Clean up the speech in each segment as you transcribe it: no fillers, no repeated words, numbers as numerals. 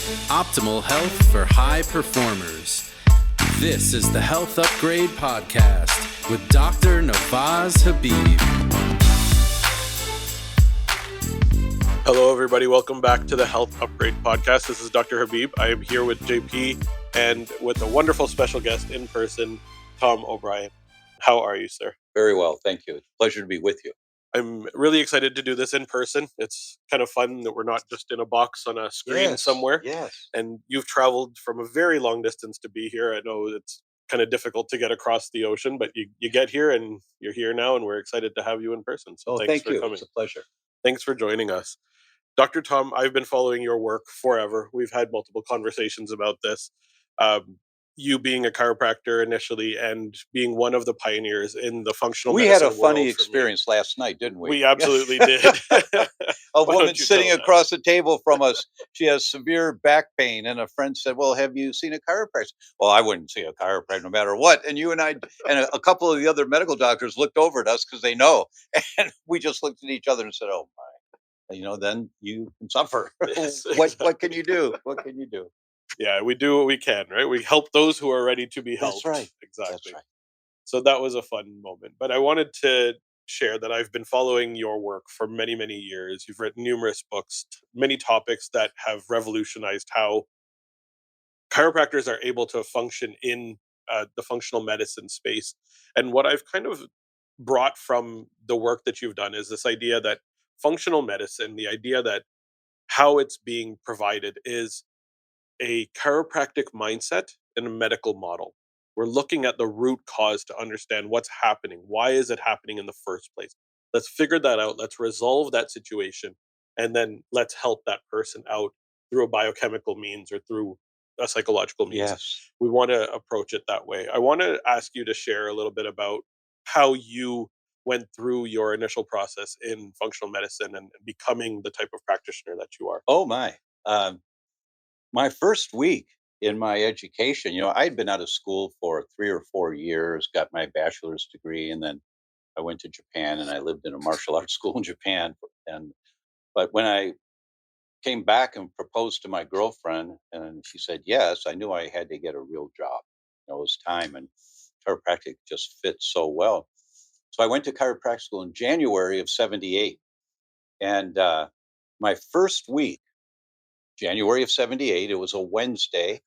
Optimal health for high performers. This is the Health Upgrade Podcast with Dr. Nawaz Habib. Hello, everybody. Welcome back to the Health Upgrade Podcast. This is Dr. Habib. I am here with JP and with a wonderful special guest in person, Tom O'Brien. How are you, sir? Very well, thank you. It's a pleasure to be with you. I'm really excited to do this in person. It's kind of fun that we're not just in a box on a screen somewhere. Yes. And you've traveled from a very long distance to be here. I know it's kind of difficult to get across the ocean, but you get here and you're here now, and we're excited to have you in person. So thanks Thank for you. coming. It's a pleasure. Thanks for joining us. Dr. Tom, I've been following your work forever. We've had multiple conversations about this. You being a chiropractor initially and being one of the pioneers in the functional We had medicine a funny world experience last night, didn't we? We absolutely did. A Why woman don't you sitting tell that? across the table from us, she has severe back pain, and a friend said, well, have you seen a chiropractor? Well, I wouldn't see a chiropractor no matter what. And you and I and a couple of the other medical doctors looked over at us because they know. And we just looked at each other and said, oh, my. Then you can suffer. Yes, What can you do? What can you do? Yeah, we do what we can, right? We help those who are ready to be helped. That's right. Exactly. That's right. So that was a fun moment. But I wanted to share that I've been following your work for many, many years. You've written numerous books, many topics that have revolutionized how chiropractors are able to function in the functional medicine space. And what I've kind of brought from the work that you've done is this idea that functional medicine, the idea that how it's being provided is a chiropractic mindset and a medical model. We're looking at the root cause to understand what's happening. Why is it happening in the first place? Let's figure that out. Let's resolve that situation. And then let's help that person out through a biochemical means or through a psychological means. Yes. We want to approach it that way. I want to ask you to share a little bit about how you went through your initial process in functional medicine and becoming the type of practitioner that you are. Oh, my. My first week in my education, I'd been out of school for 3 or 4 years, got my bachelor's degree, and then I went to Japan and I lived in a martial arts school in Japan. But when I came back and proposed to my girlfriend and she said yes, I knew I had to get a real job. It was time, and chiropractic just fit so well. So I went to chiropractic school in January of 78. And my first week, January of 78, it was a Wednesday.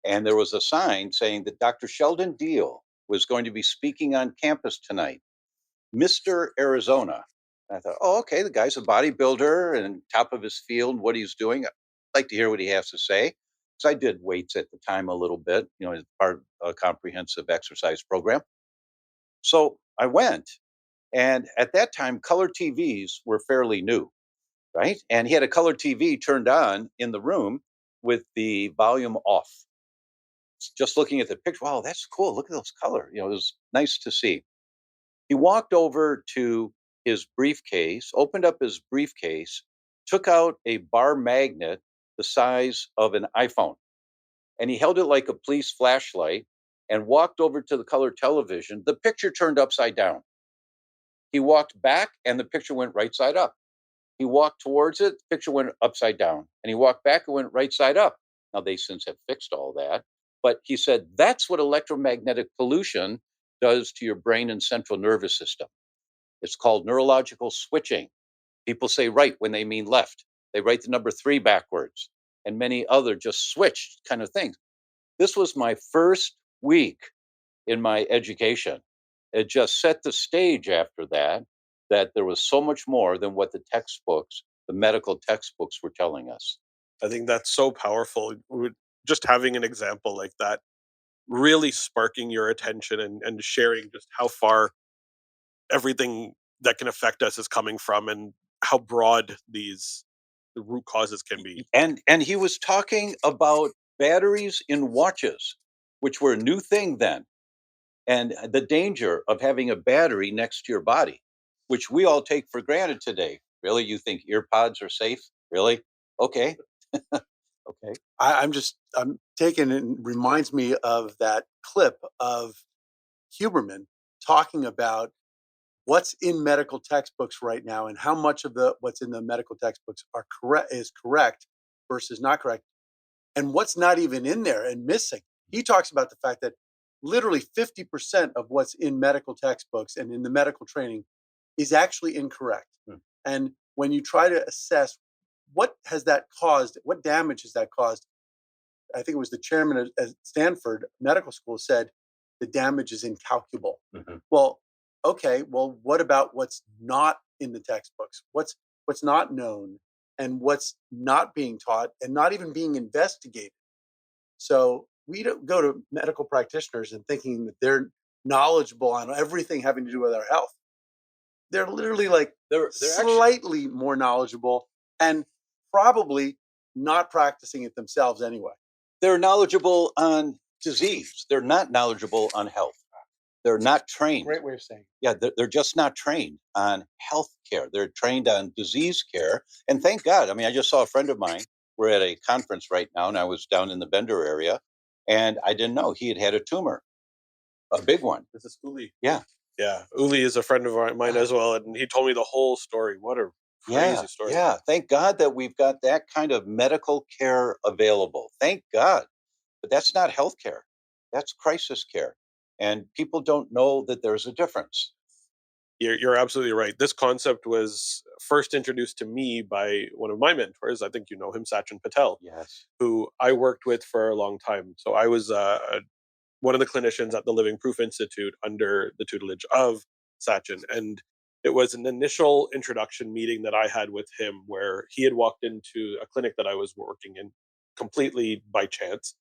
And there was a sign saying that Dr. Sheldon Deal was going to be speaking on campus tonight, Mr. Arizona. And I thought, oh, okay, the guy's a bodybuilder and top of his field, what he's doing. I'd like to hear what he has to say. Because I did weights at the time a little bit, as part of a comprehensive exercise program. So I went. And at that time, color TVs were fairly new, right? And he had a color TV turned on in the room with the volume off. Just looking at the picture, wow, that's cool. Look at those color. It was nice to see. He walked over to his briefcase, opened up his briefcase, took out a bar magnet the size of an iPhone, and he held it like a police flashlight and walked over to the color television. The picture turned upside down. He walked back and the picture went right side up. He walked towards it, the picture went upside down. And he walked back and went right side up. Now, they since have fixed all that. But he said, that's what electromagnetic pollution does to your brain and central nervous system. It's called neurological switching. People say right when they mean left. They write the number 3 backwards, and many other just switched kind of things. This was my first week in my education. It just set the stage after that there was so much more than what the textbooks, the medical textbooks, were telling us. I think that's so powerful. Just having an example like that, really sparking your attention and sharing just how far everything that can affect us is coming from and how broad the root causes can be. And he was talking about batteries in watches, which were a new thing then, and the danger of having a battery next to your body, which we all take for granted today. Really? You think ear pods are safe? Really? Okay. Okay. I'm taken, it reminds me of that clip of Huberman talking about what's in medical textbooks right now and how much of what's in the medical textbooks is correct versus not correct. and what's not even in there and missing. He talks about the fact that literally 50% of what's in medical textbooks and in the medical training is actually incorrect. And when you try to assess what has that caused, what damage has that caused, I think it was the chairman at Stanford Medical School said the damage is incalculable. Well, okay, well, what about what's not in the textbooks? What's not known and what's not being taught and not even being investigated? So we don't go to medical practitioners and thinking that they're knowledgeable on everything having to do with our health. They're literally like They're slightly more knowledgeable and probably not practicing it themselves anyway. They're knowledgeable on disease. They're not knowledgeable on health. They're not trained. Great way of saying it. Yeah, they're just not trained on health care. They're trained on disease care. And thank God. I mean, I just saw a friend of mine. We're at a conference right now, and I was down in the Bender area, and I didn't know he had a tumor, a big one. This is Uli. Yeah. Yeah. Uli is a friend of mine as well. And he told me the whole story. What a crazy story. Yeah. Thank God that we've got that kind of medical care available. Thank God. But that's not health care. That's crisis care. And people don't know that there's a difference. You're absolutely right. This concept was first introduced to me by one of my mentors. I think you know him, Sachin Patel, Yes. who I worked with for a long time. So I was one of the clinicians at the Living Proof Institute under the tutelage of Sachin. And it was an initial introduction meeting that I had with him where he had walked into a clinic that I was working in completely by chance.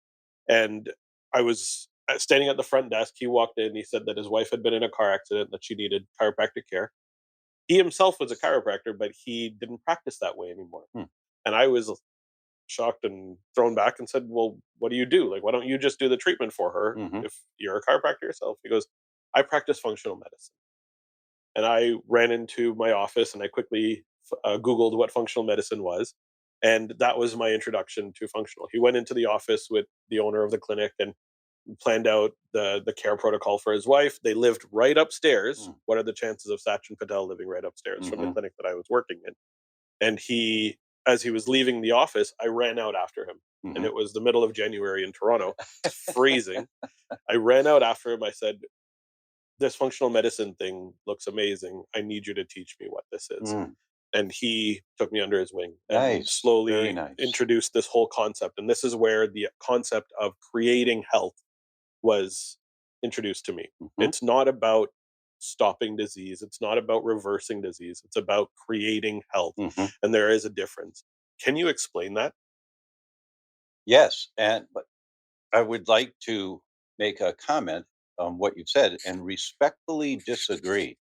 And I was standing at the front desk. He walked in. He said that his wife had been in a car accident, that she needed chiropractic care. He himself was a chiropractor, but he didn't practice that way anymore. And I was shocked and thrown back and said, "Well, what do you do? Like, why don't you just do the treatment for her if you're a chiropractor yourself?" He goes, "I practice functional medicine." And I ran into my office and I quickly Googled what functional medicine was. And that was my introduction to functional. He went into the office with the owner of the clinic and planned out the care protocol for his wife. They lived right upstairs. What are the chances of Sachin Patel living right upstairs from the clinic that I was working in? And as he was leaving the office, I ran out after him. And it was the middle of January in Toronto. It's freezing. I ran out after him. I said, "This functional medicine thing looks amazing. I need you to teach me what this is." And he took me under his wing and Nice. slowly Very nice. introduced this whole concept. And this is where the concept of creating health was introduced to me. It's not about stopping disease. It's not about reversing disease. It's about creating health. And there is a difference. Can you explain that? Yes. But I would like to make a comment on what you've said and respectfully disagree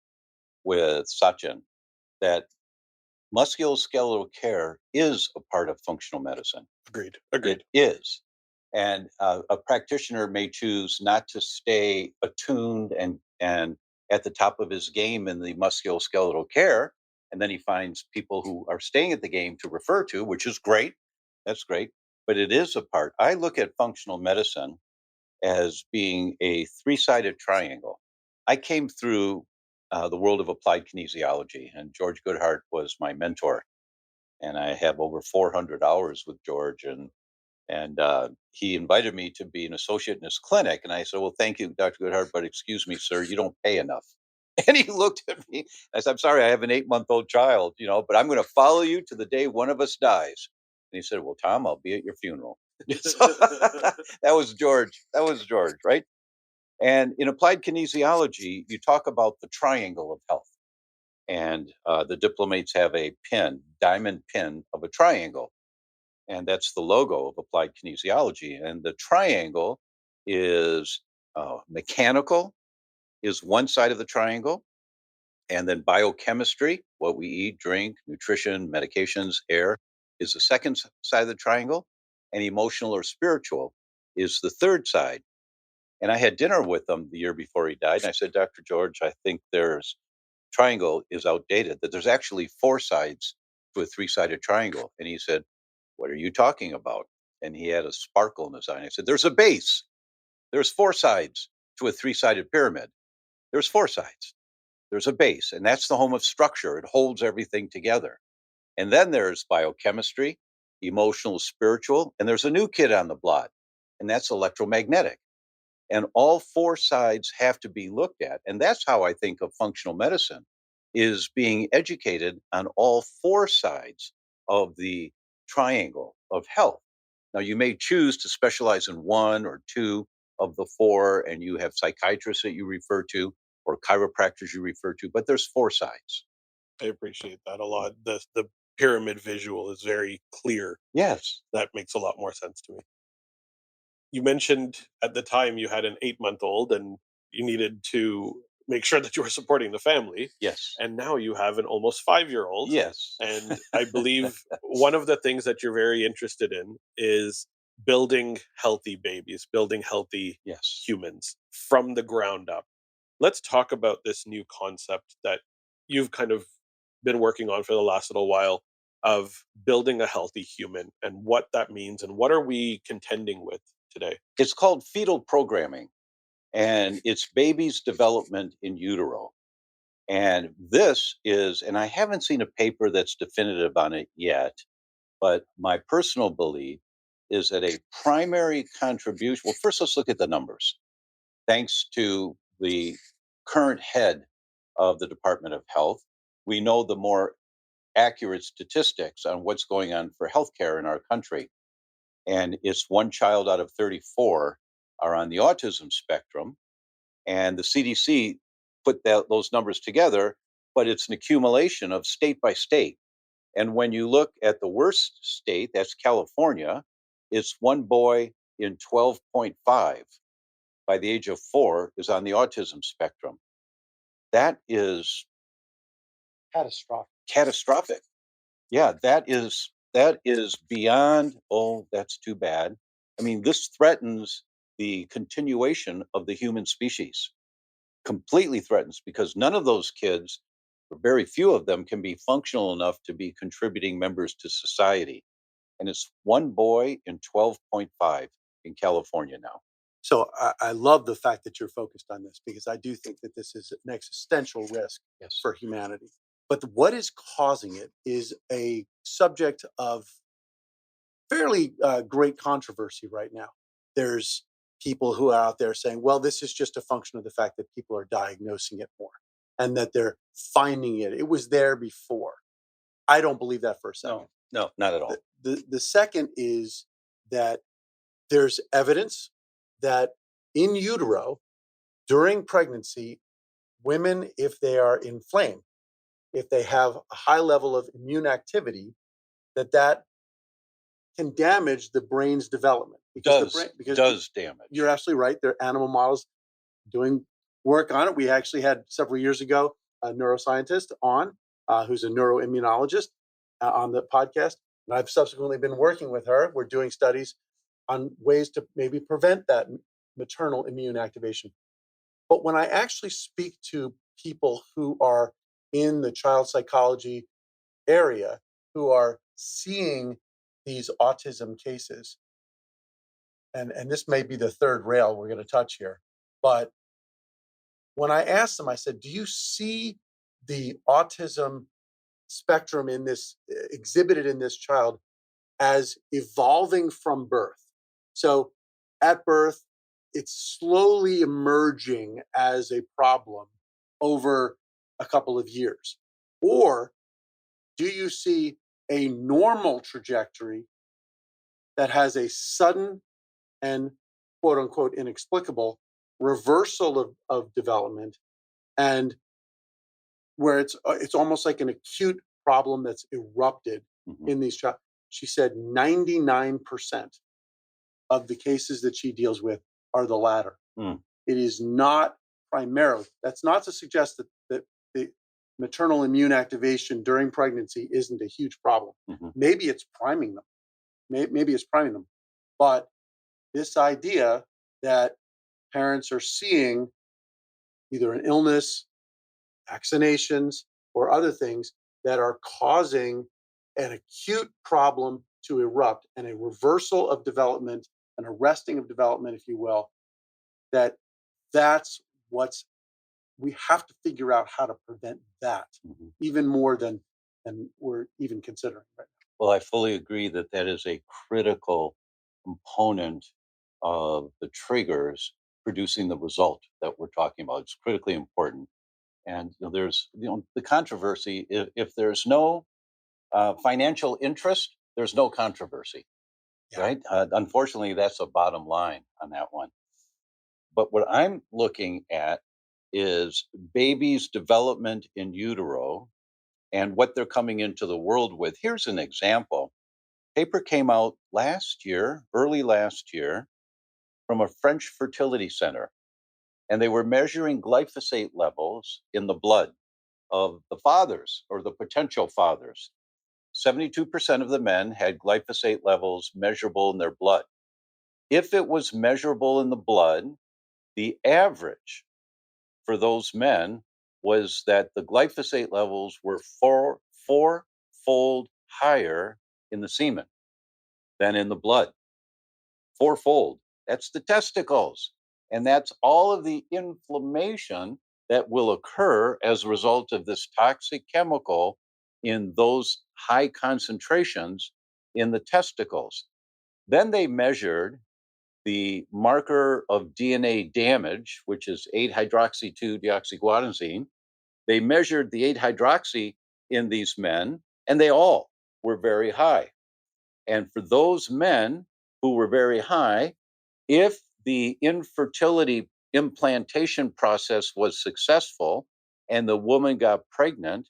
with Sachin that musculoskeletal care is a part of functional medicine. Agreed. It is. And a practitioner may choose not to stay attuned and at the top of his game in the musculoskeletal care. And then he finds people who are staying at the game to refer to, which is great. That's great. But it is a part. I look at functional medicine as being a three-sided triangle. I came through the world of applied kinesiology, and George Goodhart was my mentor. And I have over 400 hours with George, and he invited me to be an associate in his clinic. And I said, "Well, thank you, Dr. Goodhart, but excuse me, sir, you don't pay enough." And he looked at me. I said, "I'm sorry, I have an 8-month-old child, but I'm going to follow you to the day one of us dies." And he said, "Well, Tom, I'll be at your funeral." So, that was George. That was George, right? And in applied kinesiology, you talk about the triangle of health. And the diplomates have a diamond pin of a triangle. And that's the logo of applied kinesiology. And the triangle is mechanical, is one side of the triangle. And then biochemistry, what we eat, drink, nutrition, medications, air, is the second side of the triangle. And emotional or spiritual is the third side. And I had dinner with him the year before he died. And I said, "Dr. George, I think triangle is outdated, that there's actually four sides to a three-sided triangle." And he said, "What are you talking about?" And he had a sparkle in his eye. And I said, "There's a base. There's four sides to a three-sided pyramid. There's four sides. There's a base, and that's the home of structure. It holds everything together. And then there's biochemistry, emotional, spiritual, and there's a new kid on the block, and that's electromagnetic. And all four sides have to be looked at. And that's how I think of functional medicine, is being educated on all four sides of the triangle of health. Now, you may choose to specialize in one or two of the four, and you have psychiatrists that you refer to or chiropractors you refer to, but there's four sides. I appreciate that a lot. The pyramid visual is very clear. Yes. That makes a lot more sense to me. You mentioned at the time you had an 8-month-old and you needed to make sure that you were supporting the family. Yes. And now you have an almost 5-year-old. Yes. And I believe one of the things that you're very interested in is building healthy babies, building healthy Yes. humans from the ground up. Let's talk about this new concept that you've kind of been working on for the last little while of building a healthy human and what that means and what are we contending with today. It's called fetal programming, and it's baby's development in utero. And this is, and I haven't seen a paper that's definitive on it yet, but my personal belief is that a primary contribution. Well, first, let's look at the numbers. Thanks to the current head of the Department of Health, we know the more accurate statistics on what's going on for healthcare in our country. And it's one child out of 34 are on the autism spectrum. And the CDC put those numbers together, but it's an accumulation of state by state. And when you look at the worst state, that's California, it's one boy in 12.5 by the age of 4 is on the autism spectrum. That is catastrophic. Yeah, that is beyond, oh, that's too bad. I mean, this threatens the continuation of the human species. Completely threatens, because none of those kids, or very few of them, can be functional enough to be contributing members to society. And it's one boy in 12.5 in California now. So I love the fact that you're focused on this, because I do think that this is an existential risk Yes. for humanity. But what is causing it is a subject of fairly great controversy right now. There's people who are out there saying, well, this is just a function of the fact that people are diagnosing it more and that they're finding it. It was there before. I don't believe that for a second. No, not at all. The second is that there's evidence that in utero, during pregnancy, women, if they are inflamed, if they have a high level of immune activity, that can damage the brain's development. Does damage. You're absolutely right. There are animal models doing work on it. We actually had several years ago a neuroscientist on who's a neuroimmunologist on the podcast. And I've subsequently been working with her. We're doing studies on ways to maybe prevent that maternal immune activation. But when I actually speak to people who are in the child psychology area, who are seeing these autism cases, and this may be the third rail we're going to touch here, but when I asked them, I said, do you see the autism spectrum in this exhibited in this child as evolving from birth? So at birth, it's slowly emerging as a problem over a couple of years. Or do you see a normal trajectory that has a sudden and quote unquote inexplicable reversal of development, and where it's almost like an acute problem that's erupted in these child? She said 99% of the cases that she deals with are the latter. It is not primarily. That's not to suggest that the maternal immune activation during pregnancy isn't a huge problem. Maybe it's priming them. Maybe it's priming them. But this idea that parents are seeing either an illness, vaccinations, or other things that are causing an acute problem to erupt and a reversal of development, an arresting of development, if you will, that's what's, we have to figure out how to prevent that even more than we're even considering right Well, I fully agree that that is a critical component of the triggers producing the result that we're talking about. It's critically important. And there's the controversy. If there's no financial interest, there's no controversy, Yeah. right? Unfortunately, that's a bottom line on that one. But what I'm looking at is babies' development in utero and what they're coming into the world with. Here's an example. Paper came out last year, early last year, from a French fertility center, and they were measuring glyphosate levels in the blood of the fathers or the potential fathers. 72% of the men had glyphosate levels measurable in their blood. If it was measurable in the blood, the average for those men was that the glyphosate levels were fourfold higher in the semen than in the blood. Fourfold. That's the testicles. And that's all of the inflammation that will occur as a result of this toxic chemical in those high concentrations in the testicles. Then they measured the marker of DNA damage, which is 8-hydroxy 2 deoxyguanosine. They measured the 8-hydroxy in these men, and they all were very high. And for those men who were very high, if the infertility implantation process was successful and the woman got pregnant,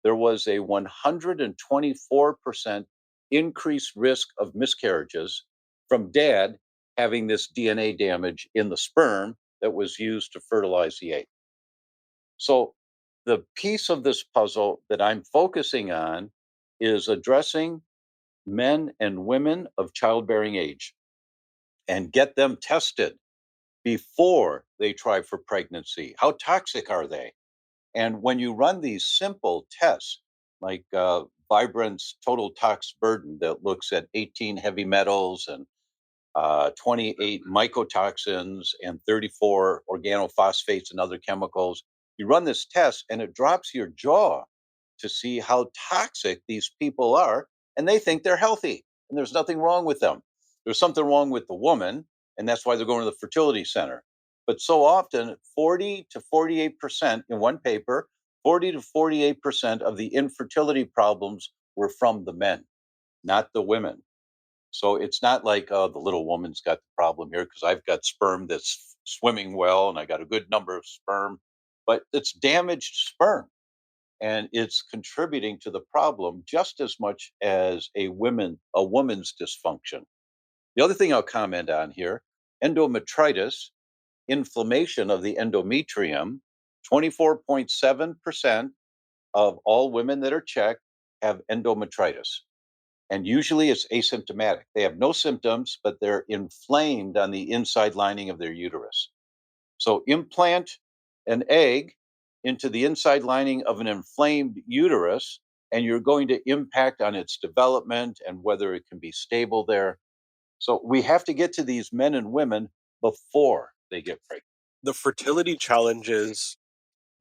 there was a 124% increased risk of miscarriages from dad having this DNA damage in the sperm that was used to fertilize the egg. So, the piece of this puzzle that I'm focusing on is addressing men and women of childbearing age and get them tested before they try for pregnancy. How toxic are they? And when you run these simple tests, like Vibrant's total tox burden that looks at 18 heavy metals and 28 mycotoxins and 34 organophosphates and other chemicals, you run this test and it drops your jaw to see how toxic these people are. And they think they're healthy and there's nothing wrong with them. There's something wrong with the woman, and that's why they're going to the fertility center. But so often, 40 to 48% in one paper, 40 to 48% of the infertility problems were from the men, not the women. So it's not like the little woman's got the problem here because I've got sperm that's swimming well and I got a good number of sperm, but it's damaged sperm and it's contributing to the problem just as much as a woman's dysfunction. The other thing I'll comment on here, endometritis, inflammation of the endometrium, 24.7% of all women that are checked have endometritis. And usually it's asymptomatic. They have no symptoms, but they're inflamed on the inside lining of their uterus. So implant an egg into the inside lining of an inflamed uterus, and you're going to impact on its development and whether it can be stable there. So we have to get to these men and women before they get pregnant. The fertility challenges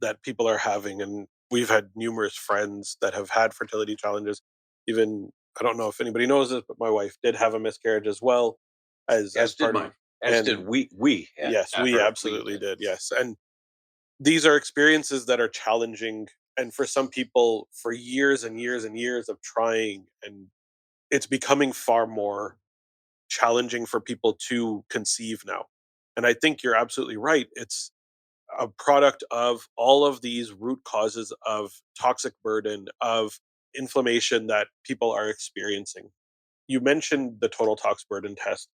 that people are having, and we've had numerous friends that have had fertility challenges. Even, I don't know if anybody knows this, but my wife did have a miscarriage as well as Did part mine. of, As did and we. yes, Not we her. absolutely did. Yes. And these are experiences that are challenging. And for some people, for years and years and years of trying, and it's becoming far more challenging for people to conceive now. And I think you're absolutely right. It's a product of all of these root causes of toxic burden, of inflammation that people are experiencing. You mentioned the total tox burden test.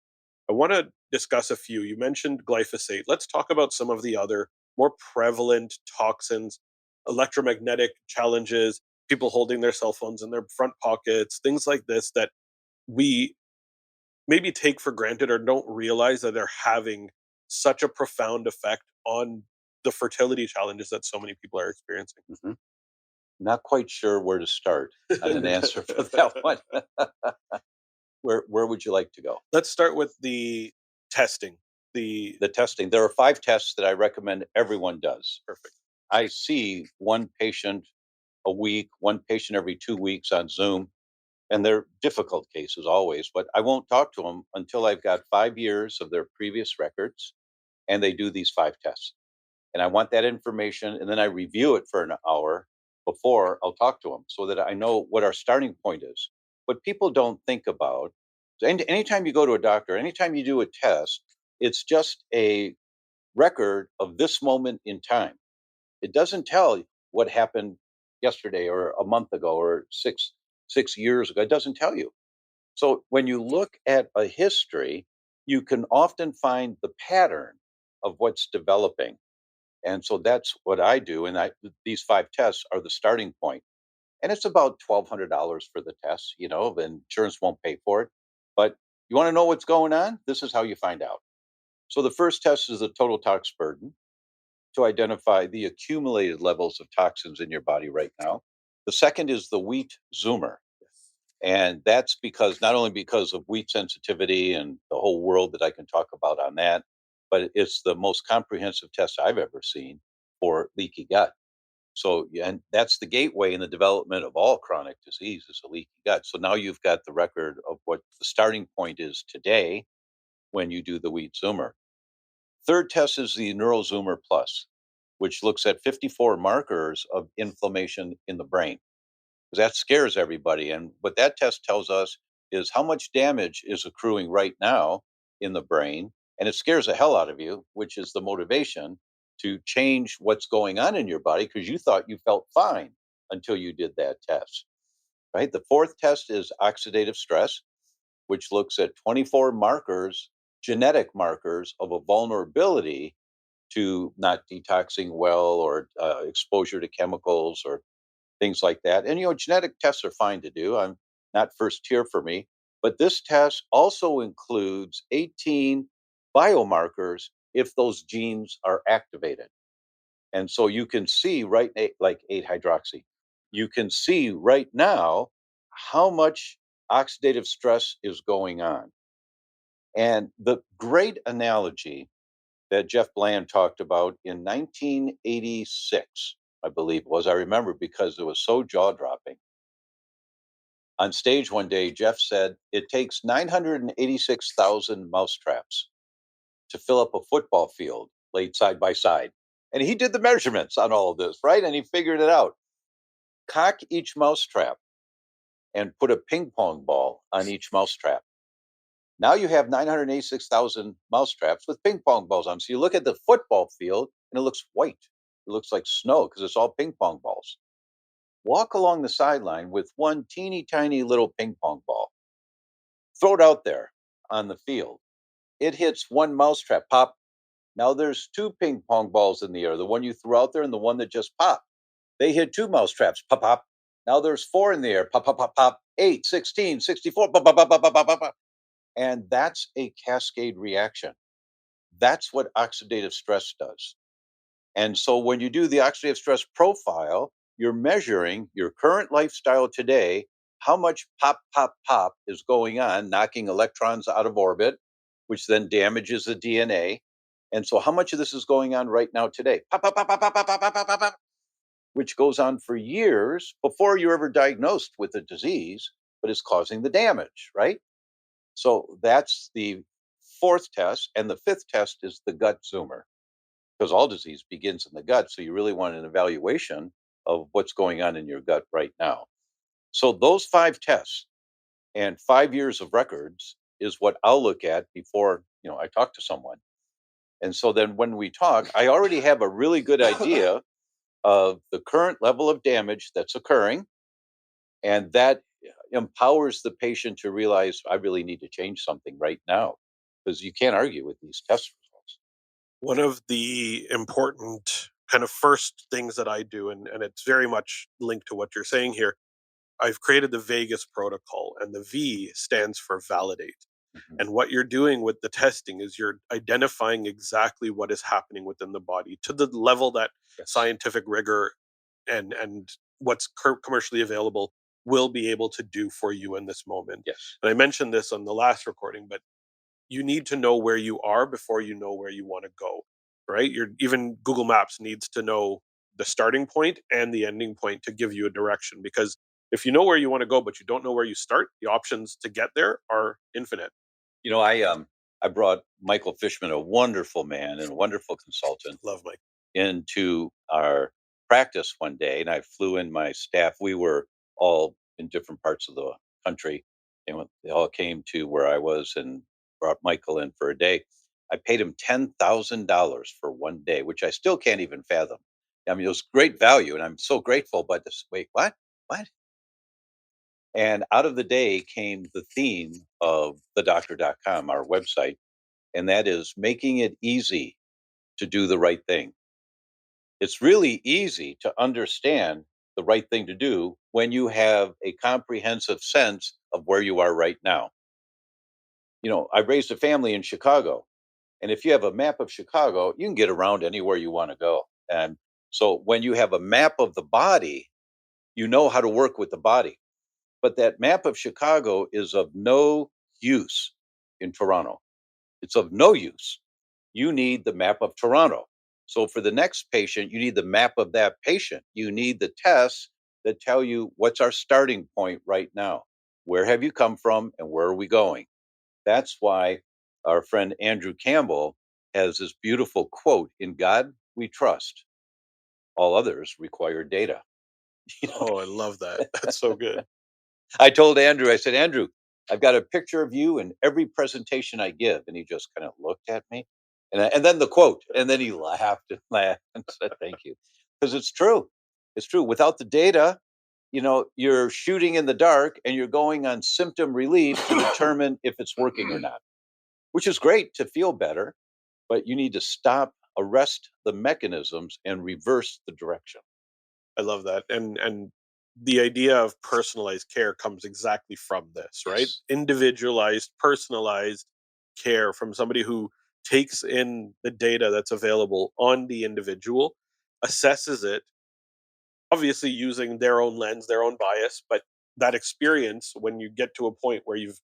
I want to discuss a few. You mentioned glyphosate. Let's talk about some of the other more prevalent toxins, electromagnetic challenges, people holding their cell phones in their front pockets, things like this that we maybe take for granted or don't realize that they're having such a profound effect on the fertility challenges that so many people are experiencing. Mhm. Not quite sure where to start on an answer for that one. Where would you like to go? Let's start with the testing. The The testing. There are 5 tests that I recommend everyone does. perfect. I see one patient a week, one patient every 2 weeks on Zoom. and they're difficult cases always, but I won't talk to them until I've got 5 years of their previous records and they do these 5 tests. And I want that information, and then I review it for an hour before I'll talk to them so that I know what our starting point is. What people don't think about, so anytime you go to a doctor, anytime you do a test, it's just a record of this moment in time. It doesn't tell you what happened yesterday or a month ago or six years ago. It doesn't tell you. So when you look at a history, you can often find the pattern of what's developing. And so that's what I do. And these 5 tests are the starting point. And it's about $1,200 for the tests, and insurance won't pay for it. But you want to know what's going on? This is how you find out. So the first test is the total tox burden to identify the accumulated levels of toxins in your body right now. The second is the wheat zoomer. And that's because not only because of wheat sensitivity and the whole world that I can talk about on that, but it's the most comprehensive test I've ever seen for leaky gut. So, yeah, and that's the gateway in the development of all chronic disease is a leaky gut. So now you've got the record of what the starting point is today when you do the wheat zoomer. Third test is the NeuroZoomer Plus, which looks at 54 markers of inflammation in the brain, because that scares everybody. And what that test tells us is how much damage is accruing right now in the brain. And it scares the hell out of you, which is the motivation to change what's going on in your body because you thought you felt fine until you did that test. Right. The fourth test is oxidative stress, which looks at 24 markers, genetic markers of a vulnerability to not detoxing well or exposure to chemicals or things like that. And, genetic tests are fine to do. I'm not first tier for me. But this test also includes 18 biomarkers if those genes are activated. And so you can see like 8 hydroxy, you can see right now how much oxidative stress is going on. And the great analogy that Jeff Bland talked about in 1986, I believe it was. I remember because it was so jaw dropping. On stage one day, Jeff said it takes 986,000 mousetraps to fill up a football field laid side by side. And he did the measurements on all of this, right? And he figured it out. Cock each mousetrap and put a ping pong ball on each mousetrap. Now you have 986,000 mousetraps with ping pong balls on. So you look at the football field and it looks white. It looks like snow because it's all ping pong balls. Walk along the sideline with one teeny tiny little ping pong ball. Throw it out there on the field. It hits one mousetrap, pop. Now there's 2 ping pong balls in the air, the one you threw out there and the one that just popped. They hit 2 mousetraps, pop, pop. Now there's 4 in the air, pop, pop, pop, pop. 8, 16, 64, pop, pop, pop, pop, pop, pop, pop. And that's a cascade reaction. That's what oxidative stress does. And so when you do the oxidative stress profile, you're measuring your current lifestyle today, how much pop, pop, pop is going on, knocking electrons out of orbit, which then damages the DNA. And so how much of this is going on right now today? Pop, pop, pop, pop, pop, pop, pop, pop, pop, pop, which goes on for years before you're ever diagnosed with a disease, but is causing the damage, right? So that's the fourth test. And the fifth test is the gut zoomer, because all disease begins in the gut. So you really want an evaluation of what's going on in your gut right now. So those 5 tests and 5 years of records is what I'll look at before, I talk to someone. And so then when we talk, I already have a really good idea of the current level of damage that's occurring. And that empowers the patient to realize I really need to change something right now because you can't argue with these test results. One of the important kind of first things that I do, and it's very much linked to what you're saying here, I've created the Vegas protocol, and the V stands for validate. Mhm. And what you're doing with the testing is you're identifying exactly what is happening within the body to the level that scientific rigor and what's commercially available will be able to do for you in this moment. Yes. And I mentioned this on the last recording, but you need to know where you are before you know where you want to go, right? Even Google Maps needs to know the starting point and the ending point to give you a direction, because If you know where you want to go, but you don't know where you start, the options to get there are infinite. I brought Michael Fishman, a wonderful man and a wonderful consultant, Love Mike. into our practice one day, and I flew in my staff. We were all in different parts of the country, and they all came to where I was and brought Michael in for a day. I paid him $10,000 for one day, which I still can't even fathom. I mean, it was great value, and I'm so grateful. But this, wait, what? What? And out of the day came the theme of thedoctor.com, our website, and that is making it easy to do the right thing. It's really easy to understand the right thing to do when you have a comprehensive sense of where you are right now. I raised a family in Chicago, and if you have a map of Chicago, you can get around anywhere you want to go. And so when you have a map of the body, you know how to work with the body. But that map of Chicago is of no use in Toronto. It's of no use. You need the map of Toronto. So for the next patient, you need the map of that patient. You need the tests that tell you what's our starting point right now. Where have you come from and where are we going? That's why our friend Andrew Campbell has this beautiful quote: "In God we trust, all others require data." Oh, I love that. That's so good. I told Andrew, I said, "Andrew, I've got a picture of you in every presentation I give." And he just kind of looked at me. And then the quote, and then he laughed and laughed and said, "Thank you." Because it's true. It's true. Without the data, you're shooting in the dark and you're going on symptom relief to determine if it's working or not, which is great to feel better, but you need to stop, arrest the mechanisms, and reverse the direction. I love that. And the idea of personalized care comes exactly from this, right? Yes. Individualized, personalized care from somebody who takes in the data that's available on the individual, assesses it, obviously using their own lens, their own bias, but that experience, when you get to a point where you've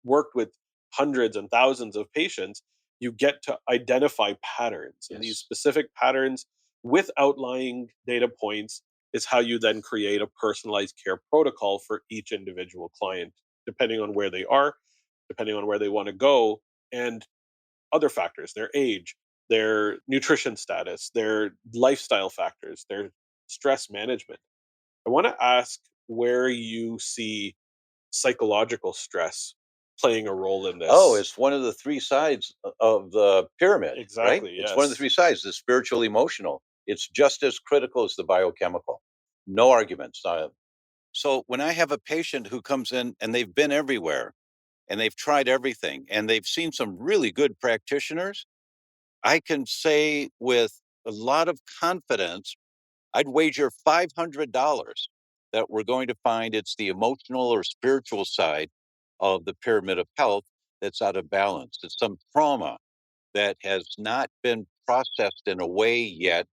worked with hundreds and thousands of patients, you get to identify patterns. And these Yes. specific patterns with outlying data points is how you then create a personalized care protocol for each individual client, depending on where they are, depending on where they want to go, and other factors, their age, their nutrition status, their lifestyle factors, their stress management. I want to ask where you see psychological stress playing a role in Oh, this. it's one of the three sides of the pyramid, right? Exactly, It's one of the yes. three sides, the spiritual, emotional. It's just as critical as the biochemical. No arguments. So when I have a patient who comes in and they've been everywhere and they've tried everything and they've seen some really good practitioners, I can say with a lot of confidence, I'd wager $500 that we're going to find it's the emotional or spiritual side of the pyramid of health that's out of balance. It's some trauma that has not been processed in a way yet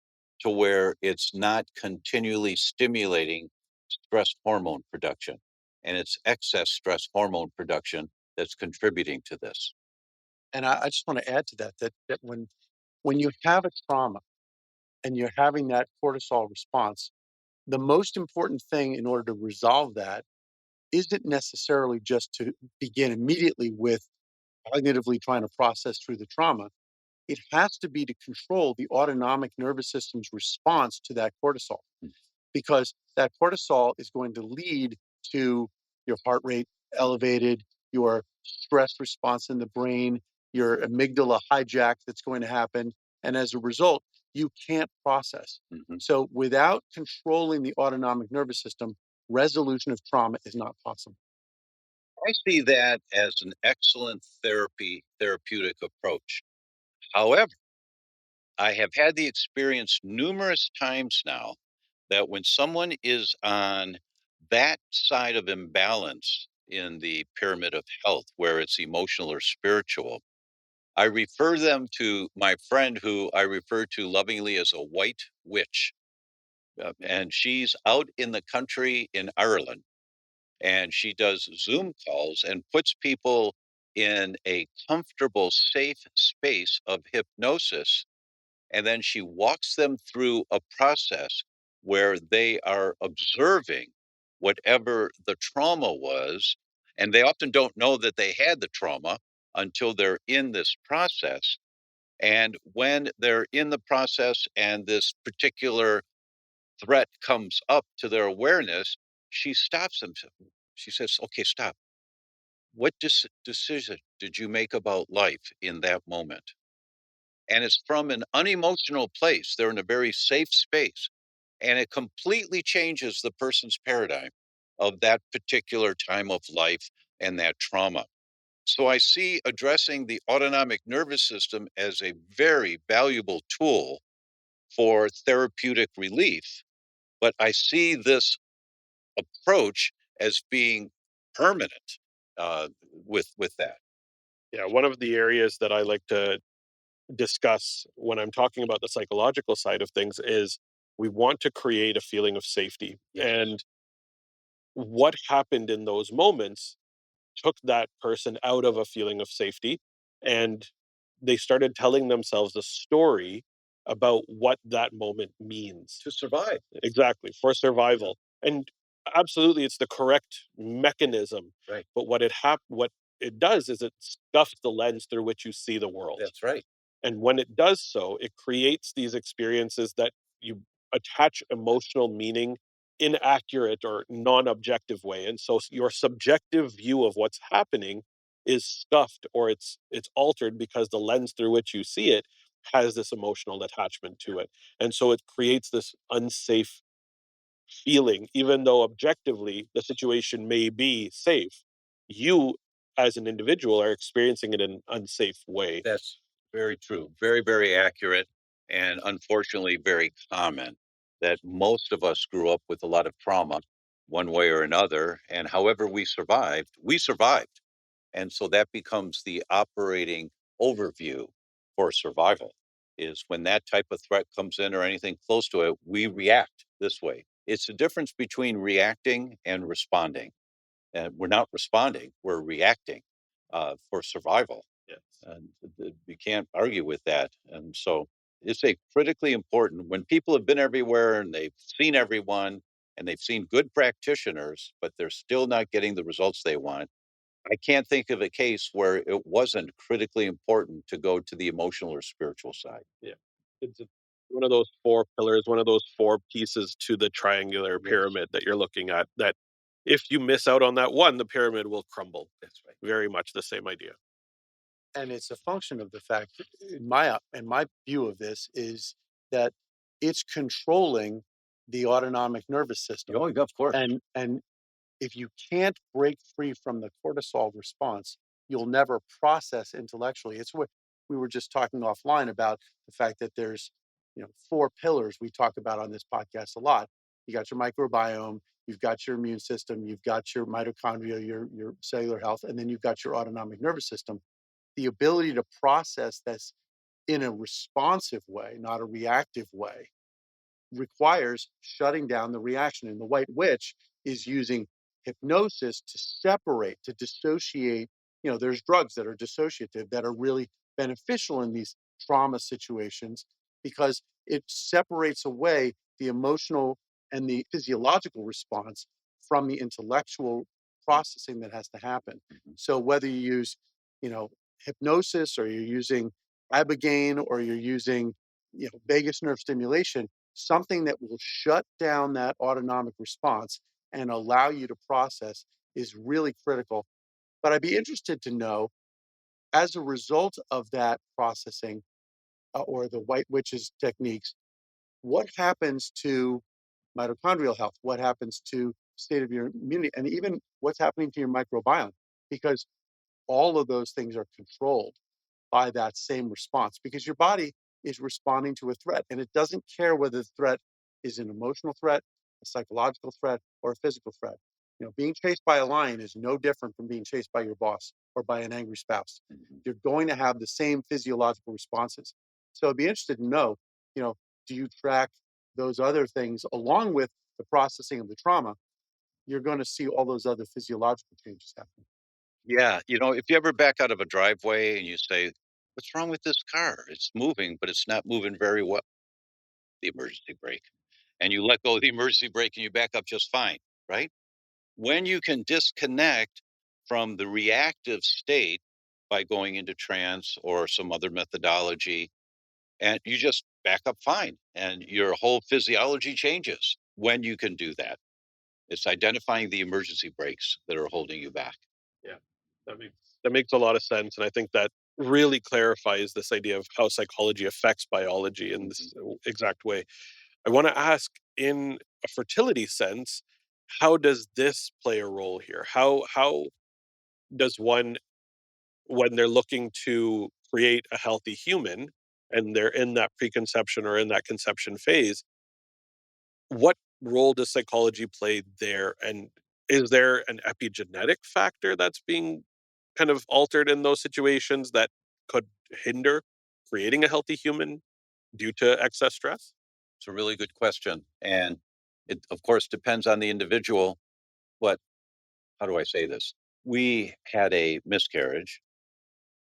to where it's not continually stimulating stress hormone production. And it's excess stress hormone production that's contributing to this. And I just want to add to that when you have a trauma and you're having that cortisol response, the most important thing in order to resolve that isn't necessarily just to begin immediately with cognitively trying to process through the trauma. It has to be to control the autonomic nervous system's response to that cortisol, because that cortisol is going to lead to your heart rate elevated, your stress response in the brain, your amygdala hijack that's going to happen. And as a result, you can't process. Mhm. So without controlling the autonomic nervous system, resolution of trauma is not possible. I see that as an excellent therapeutic approach. However, I have had the experience numerous times now that when someone is on that side of imbalance in the pyramid of health, where it's emotional or spiritual, I refer them to my friend who I refer to lovingly as a white witch. And she's out in the country in Ireland, and she does Zoom calls and puts people in a comfortable, safe space of hypnosis. And then she walks them through a process where they are observing whatever the trauma was. And they often don't know that they had the trauma until they're in this process. And when they're in the process and this particular threat comes up to their awareness, she stops them. She says, okay, stop. What decision did you make about life in that moment? And it's from an unemotional place. They're in a very safe space. And it completely changes the person's paradigm of that particular time of life and that trauma. So I see addressing the autonomic nervous system as a very valuable tool for therapeutic relief. But I see this approach as being permanent with that. Yeah, one of the areas that I like to discuss when I'm talking about the psychological side of things is we want to create a feeling of safety. Yes. And what happened in those moments took that person out of a feeling of safety, and they started telling themselves a story about what that moment means. To survive. Exactly, for survival. And absolutely it's the correct mechanism. Right. But what it does is it stuffs the lens through which you see the world. That's right. And when it does so, it creates these experiences that you attach emotional meaning in accurate or non-objective way. And so your subjective view of what's happening is stuffed, or it's altered because the lens through which you see it has this emotional attachment to it. And so it creates this unsafe feeling, even though objectively the situation may be safe. You as an individual are experiencing it in an unsafe way. That's very true. Very, very accurate. And unfortunately, very common that most of us grew up with a lot of trauma one way or another. And however we survived, we survived. And so that becomes the operating overview for survival is when that type of threat comes in or anything close to it, we react this way. It's the difference between reacting and responding. And we're not responding, we're reacting for survival. Yes. And you can't argue with that. And so it's a critically important when people have been everywhere and they've seen everyone and they've seen good practitioners, but they're still not getting the results they want. I can't think of a case where it wasn't critically important to go to the emotional or spiritual side. Yeah. It's one of those four pillars, one of those four pieces to the triangular Yes. pyramid that you're looking at, that if you miss out on that one, the pyramid will crumble. That's right. Very much the same idea. And it's a function of the fact, in my view of this, is that it's controlling the autonomic nervous system. Oh, of course. And if you can't break free from the cortisol response, you'll never process intellectually. It's what we were just talking offline about, the fact that there's, four pillars we talk about on this podcast a lot. You got your microbiome, you've got your immune system, you've got your mitochondria, your cellular health, and then you've got your autonomic nervous system. The ability to process this in a responsive way, not a reactive way, requires shutting down the reaction. And the White Witch is using hypnosis to separate, to dissociate. There's drugs that are dissociative that are really beneficial in these trauma situations because it separates away the emotional and the physiological response from the intellectual processing that has to happen. So whether you use, hypnosis, or you're using ibogaine, or you're using, vagus nerve stimulation, something that will shut down that autonomic response and allow you to process is really critical. But I'd be interested to know, as a result of that processing, or the White Witch's techniques, what happens to mitochondrial health? What happens to state of your immunity? And even what's happening to your microbiome? Because all of those things are controlled by that same response, because your body is responding to a threat, and it doesn't care whether the threat is an emotional threat, a psychological threat, or a physical threat. Being chased by a lion is no different from being chased by your boss or by an angry spouse. You're going to have the same physiological responses. So I'd be interested to know, do you track those other things along with the processing of the trauma? You're going to see all those other physiological changes happen. Yeah. If you ever back out of a driveway and you say, what's wrong with this car? It's moving, but it's not moving very well. The emergency brake. And you let go of the emergency brake and you back up just fine, right? when you can disconnect from the reactive state by going into trance or some other methodology, and you just back up fine, and your whole physiology changes when you can do that. It's identifying the emergency brakes that are holding you back. Yeah, that makes a lot of sense, and I think that really clarifies this idea of how psychology affects biology in this exact way. I want to ask, in a fertility sense, how does this play a role here? How does one, when they're looking to create a healthy human and they're in that preconception or in that conception phase, what role does psychology play there? And is there an epigenetic factor that's being kind of altered in those situations that could hinder creating a healthy human due to excess stress? It's a really good question. And it, of course, depends on the individual. But how do I say this? We had a miscarriage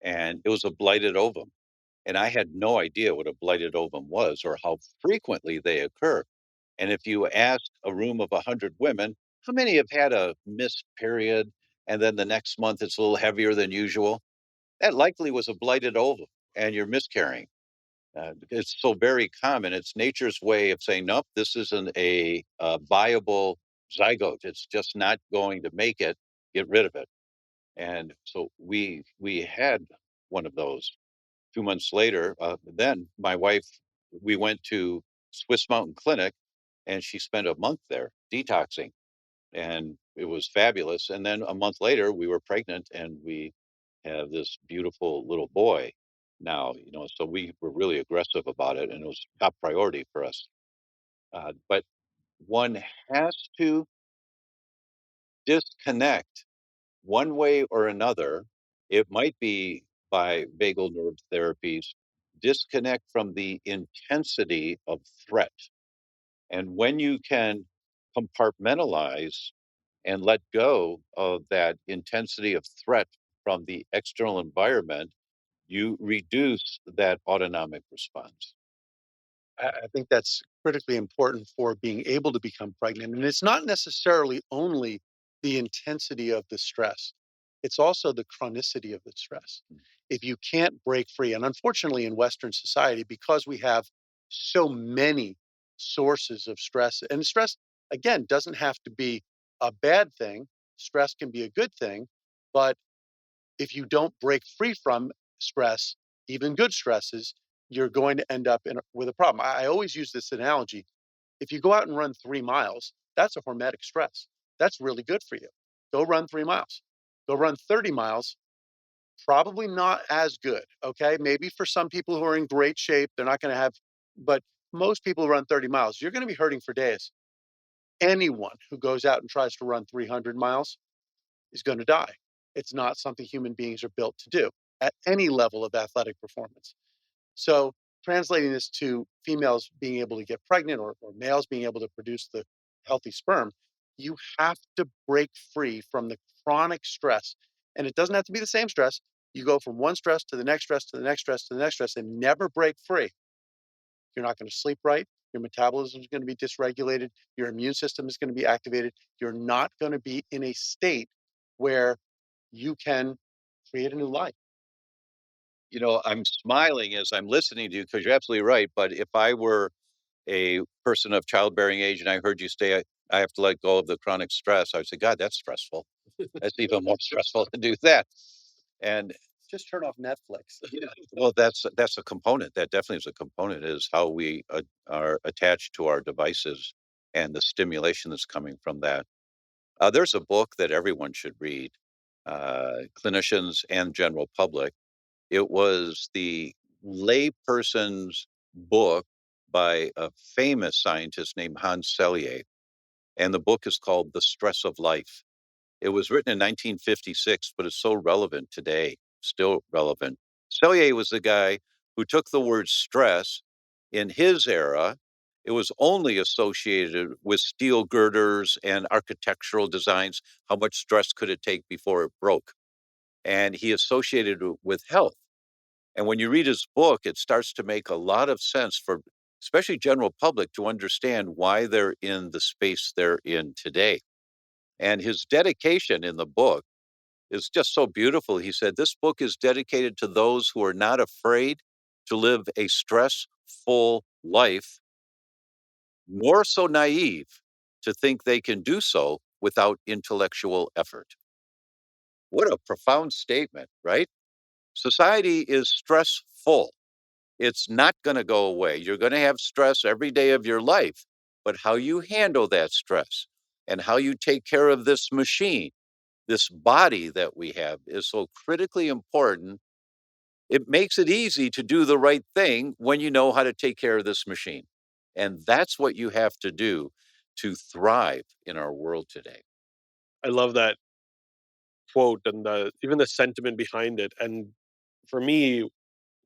and it was a blighted ovum. And I had no idea what a blighted ovum was or how frequently they occur. And if you ask a room of 100 women, how many have had a missed period and then the next month it's a little heavier than usual? That likely was a blighted ovum and you're miscarrying. It's so very common. It's nature's way of saying, nope, this isn't a viable zygote. It's just not going to make it. Get rid of it. And so we had one of those. 2 months later, then my wife, we went to Swiss Mountain Clinic, and she spent a month there detoxing, and it was fabulous. And then a month later, we were pregnant, and we have this beautiful little boy now. So we were really aggressive about it, and it was top priority for us. But one has to disconnect one way or another. It might be by vagal nerve therapies, disconnect from the intensity of threat. And when you can compartmentalize and let go of that intensity of threat from the external environment, you reduce that autonomic response. I think that's critically important for being able to become pregnant. And it's not necessarily only the intensity of the stress, it's also the chronicity of the stress. If you can't break free, and unfortunately in Western society, because we have so many sources of stress, and stress, again, doesn't have to be a bad thing, stress can be a good thing. But if you don't break free from stress, even good stresses, you're going to end up with a problem. I always use this analogy. If you go out and run 3 miles, that's a hormetic stress. That's really good for you. Go run 3 miles. Go run 30 miles, probably not as good. Okay. Maybe for some people who are in great shape, they're not going to have, but most people who run 30 miles, you're going to be hurting for days. Anyone who goes out and tries to run 300 miles is going to die. It's not something human beings are built to do at any level of athletic performance. So, translating this to females being able to get pregnant or males being able to produce the healthy sperm, you have to break free from the chronic stress. And it doesn't have to be the same stress. You go from one stress to the next stress to the next stress to the next stress and never break free. You're not going to sleep right. Your metabolism is going to be dysregulated. Your immune system is going to be activated. You're not going to be in a state where you can create a new life. I'm smiling as I'm listening to you because you're absolutely right. But if I were a person of childbearing age and I heard you say I have to let go of the chronic stress, I would say, God, that's stressful. That's even more stressful to do that. And Just turn off Netflix. yeah, well, that's a component. That definitely is a component. Is how we are attached to our devices and the stimulation that's coming from that. There's a book that everyone should read, clinicians and general public. It was the layperson's book by a famous scientist named Hans Selye, and the book is called The Stress of Life. It was written in 1956, but it's so relevant today, still relevant. Selye was the guy who took the word stress in his era. It was only associated with steel girders and architectural designs. How much stress could it take before it broke? And he associated it with health. And when you read his book, it starts to make a lot of sense for especially general public to understand why they're in the space they're in today. And his dedication in the book is just so beautiful. He said, "This book is dedicated to those who are not afraid to live a stressful life, nor so naive to think they can do so without intellectual effort." What a profound statement, right? Society is stressful. It's not going to go away. You're going to have stress every day of your life, but how you handle that stress and how you take care of this machine, this body that we have, is so critically important. It makes it easy to do the right thing when you know how to take care of this machine. And that's what you have to do to thrive in our world today. I love that quote and even the sentiment behind it. And for me,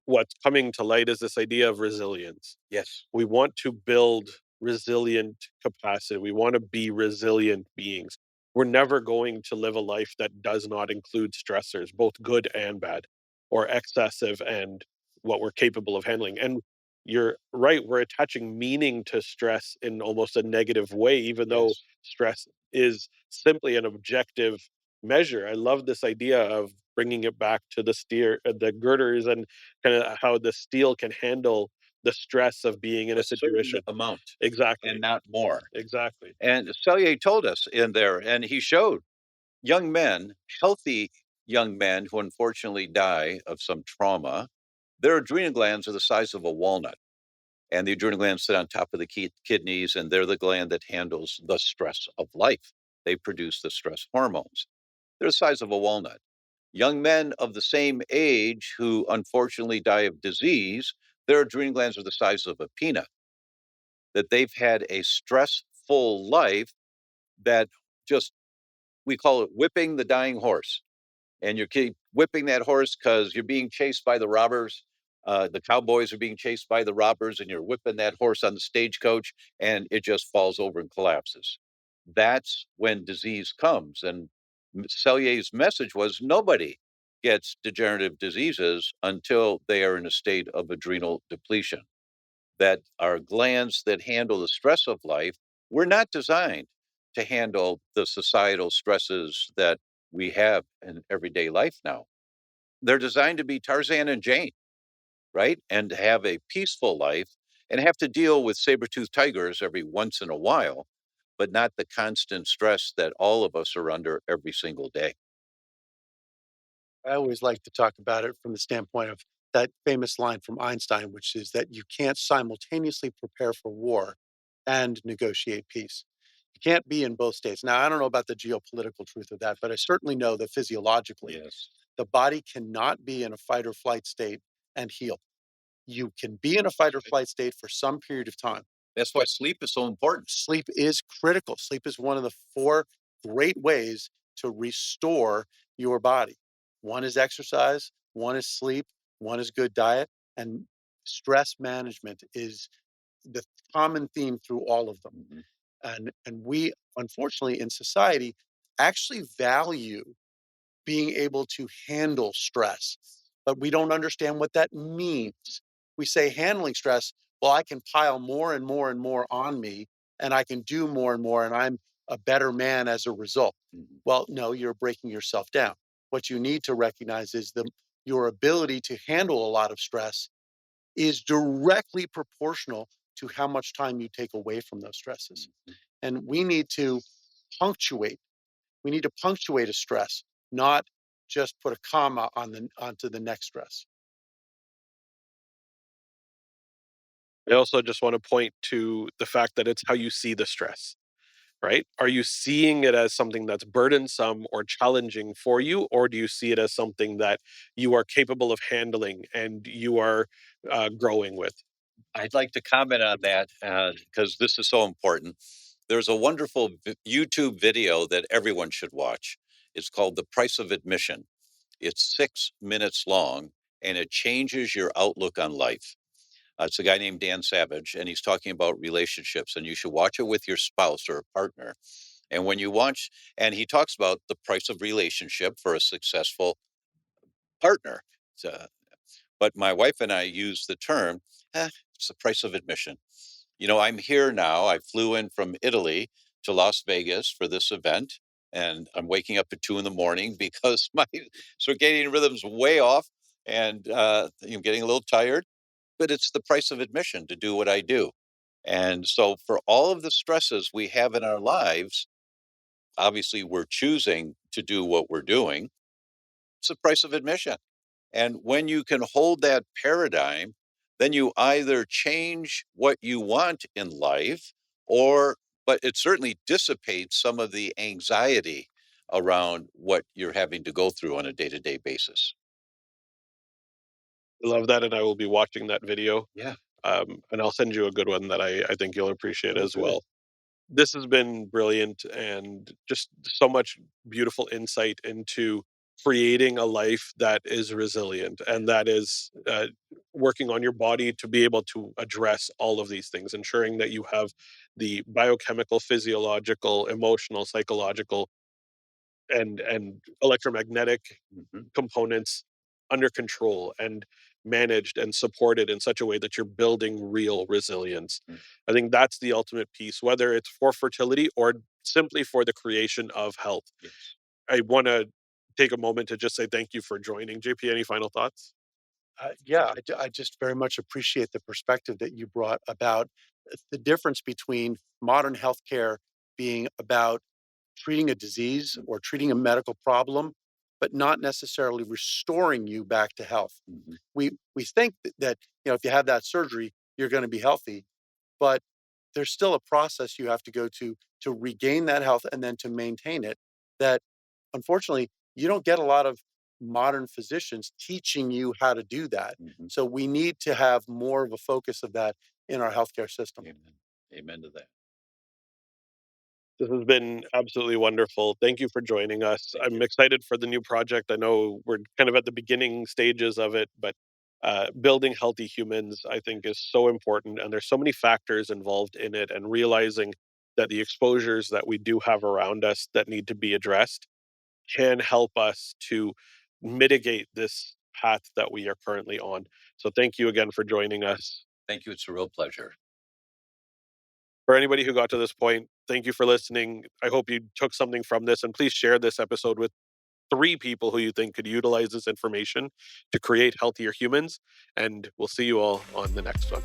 what's coming to light is this idea of resilience. Yes. We want to build resilient capacity. We want to be resilient beings. We're never going to live a life that does not include stressors, both good and bad, or excessive and what we're capable of handling. And you're right, we're attaching meaning to stress in almost a negative way, even though Yes. stress is simply an objective measure. I love this idea of bringing it back to the girders and kind of how the steel can handle the stress of being in a A certain situation. amount and Exactly. not more. Exactly. And Selye told us in there, and he showed young men, healthy young men who unfortunately die of some trauma, their adrenal glands are the size of a walnut. And the adrenal glands sit on top of the kidneys, and they're the gland that handles the stress of life. They produce the stress hormones. They're the size of a walnut. Young men of the same age who unfortunately die of disease, their adrenal glands are the size of a peanut. That they've had a stressful life that just, we call it whipping the dying horse. And you keep whipping that horse because you're being chased by the robbers. The cowboys are being chased by the robbers, and you're whipping that horse on the stagecoach, and it just falls over and collapses. That's when disease comes. And Selye's message was nobody gets degenerative diseases until they are in a state of adrenal depletion. That our glands that handle the stress of life were not designed to handle the societal stresses that we have in everyday life now. They're designed to be Tarzan and Jane, right? And to have a peaceful life and have to deal with saber-toothed tigers every once in a while, but not the constant stress that all of us are under every single day. I always like to talk about it from the standpoint of that famous line from Einstein, which is that you can't simultaneously prepare for war and negotiate peace. You can't be in both states. Now, I don't know about the geopolitical truth of that, but I certainly know that physiologically, Yes. the body cannot be in a fight or flight state and heal. You can be in a fight or flight state for some period of time. That's why sleep is so important. Sleep is critical. Sleep is one of the four great ways to restore your body. One is exercise, one is sleep, one is good diet, and stress management is the common theme through all of them. Mhm. And we, unfortunately, in society, actually value being able to handle stress, but we don't understand what that means. We say handling stress, well, I can pile more and more and more on me, and I can do more and more, and I'm a better man as a result. Mhm. Well, no, you're breaking yourself down. What you need to recognize is your ability to handle a lot of stress is directly proportional to how much time you take away from those stresses. And punctuate we need to punctuate a stress, not just put a comma onto the next stress. I also just want to point to the fact that it's how you see the stress, right? Are you seeing it as something that's burdensome or challenging for you, or do you see it as something that you are capable of handling and you are growing with? I'd like to comment on that because this is so important. There's a wonderful YouTube video that everyone should watch. It's called The Price of Admission. It's 6 minutes long, and it changes your outlook on life. It's a guy named Dan Savage, and he's talking about relationships, and you should watch it with your spouse or a partner. And when you watch, and he talks about the price of relationship for a successful partner. So, but my wife and I use the term, it's the price of admission. You know, I'm here now. I flew in from Italy to Las Vegas for this event. and I'm waking up at 2 in the morning because my circadian rhythm's way off, and getting a little tired. But it's the price of admission to do what I do. And so, for all of the stresses we have in our lives, obviously we're choosing to do what we're doing. It's the price of admission. And when you can hold that paradigm, then you either change what you want in life, or, but it certainly dissipates some of the anxiety around what you're having to go through on a day to day basis. I love that, and I will be watching that video. Yeah. And I'll send you a good one that I think you'll appreciate Oh, as good. well. This has been brilliant and just so much beautiful insight into creating a life that is resilient and that is working on your body to be able to address all of these things, ensuring that you have the biochemical, physiological, emotional, psychological, and electromagnetic Mhm. components under control and managed and supported in such a way that you're building real resilience. Mm. I think that's the ultimate piece, whether it's for fertility or simply for the creation of health. Yes. I want to take a moment to just say thank you for joining. JP, any final thoughts? Yeah, I just very much appreciate the perspective that you brought about the difference between modern healthcare being about treating a disease or treating a medical problem, but not necessarily restoring you back to health. Mhm. We think that if you have that surgery, you're going to be healthy, but there's still a process you have to go to regain that health and then to maintain it. That unfortunately you don't get a lot of modern physicians teaching you how to do that. Mhm. So we need to have more of a focus of that in our healthcare system. Amen. Amen to that. This has been absolutely wonderful. Thank you for joining us. Thank I'm you. excited for the new project. I know we're kind of at the beginning stages of it, but building healthy humans, I think, is so important. And there's so many factors involved in it, and realizing that the exposures that we do have around us that need to be addressed can help us to mitigate this path that we are currently on. So, thank you again for joining us. Thank you. It's a real pleasure. For anybody who got to this point, thank you for listening. I hope you took something from this, and please share this episode with 3 people who you think could utilize this information to create healthier humans. And we'll see you all on the next one.